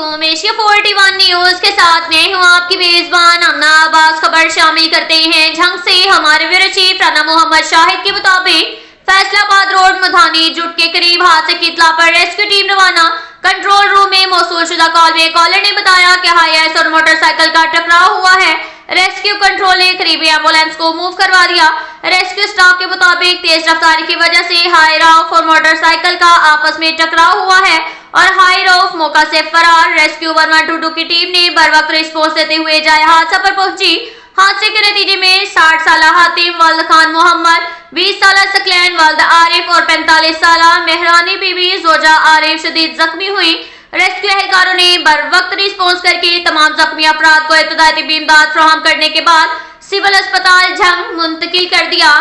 अलैकुम। Asia 41 news के साथ मैं हूं आपकी मेजबान अमना अब्बास। खबर शामिल करते हैं झंग से। हमारे ब्यूरो चीफ राना मोहम्मद शाहिद के मुताबिक फैसलाबाद रोड मुधानी जुट के करीब हादसे की इत्तला पर रेस्क्यू टीम रवाना। कंट्रोल रूम में मौसूल शुदा कॉल में कॉलर ने बताया कि हाईएस और मोटरसाइकिल का टकराव हुआ है। रेस्क्यू कंट्रोल ने करीबी एम्बुलेंस को मूव करवा दिया। रेस्क्यू स्टाफ के मुताबिक तेज रफ्तारी की वजह से हाई रॉफ और मोटरसाइकिल का आपस में टकराव हुआ है और हाई रॉफ मौका से फरार। रेस्क्यू 112 की टीम ने बर वक्त रिस्पॉन्स देते हुए जाए हादसा पर पहुंची। हादसे के नतीजे में 60 साल हातिम वल्द खान मोहम्मद, 20 साल सकलैन वल्द आरिफ और 45 साल मेहरानी बीबी जोजा आरिफ शदीद जख्मी हुई। रेस्क्यू एहलकारों ने बर वक्त रिस्पॉन्स करके तमाम जख्मी अफराद को इब्तदाई तिब्बी इमदाद फराहम करने के बाद सिविल अस्पताल झंग मुंतकिल कर दिया।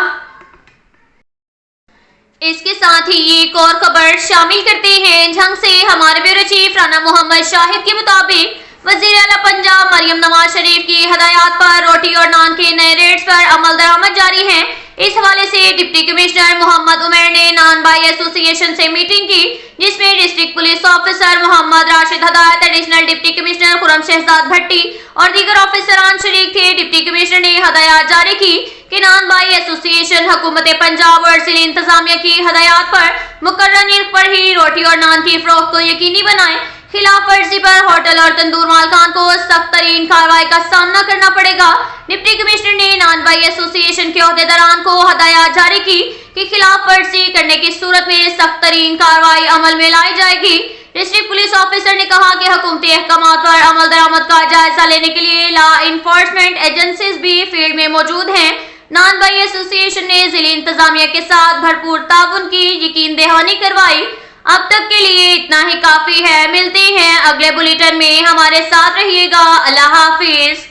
इसके साथ ही एक और खबर शामिल करते हैं झंग से। हमारे ब्यूरो चीफ राना मोहम्मद शाहिद के मुताबिक वजीर आला पंजाब मरियम नवाज शरीफ की हदायत पर रोटी और नान के नए रेट्स पर अमल दरामद जारी है। इस हवाले से डिप्टी कमिश्नर मोहम्मद उमर ने नान बाई एसोसिएशन से मीटिंग की, जिसमें district police officer Mohammad Rashid Hidayat, additional deputy commissioner Khurram Shahzad Bhatti और दीगर ऑफिसरान शरीक थे। डिप्टी कमिश्नर ने हदायत जारी की कि नान बाई एसोसिएशन हुकूमत पंजाब और जिला इंतजामिया की हदायत पर मुकर्रर निर्ख पर ही रोटी और नान की फरोख्त को यकीनी बनाए। खिलाफ वर्जी पर होटल और तंदूर मालकान को सख्त तरीन कार्रवाई का सामना करना पड़ेगा। डिप्टी कमिश्नर ने नान बाई एसोसिएशन के ओहदेदारान को हदायत जारी की कि खिलाफ वर्जी करने की सूरत में सख्त तरीन कार्रवाई अमल में लाई जाएगी। डिस्ट्रिक्ट पुलिस ऑफिसर ने कहा कि हुकूमती अहकामात पर अमल दरामद का जायजा लेने के लिए लॉ इन्फोर्समेंट एजेंसीज भी फील्ड में मौजूद हैं। नान बाई एसोसिएशन ने जिला इंतजामिया के साथ भरपूर ताउन की यकीन दहानी करवाई। अब तक के लिए इतना ही काफी है। मिलते हैं अगले बुलेटिन में, हमारे साथ रहिएगा। अल्लाह हाफिज।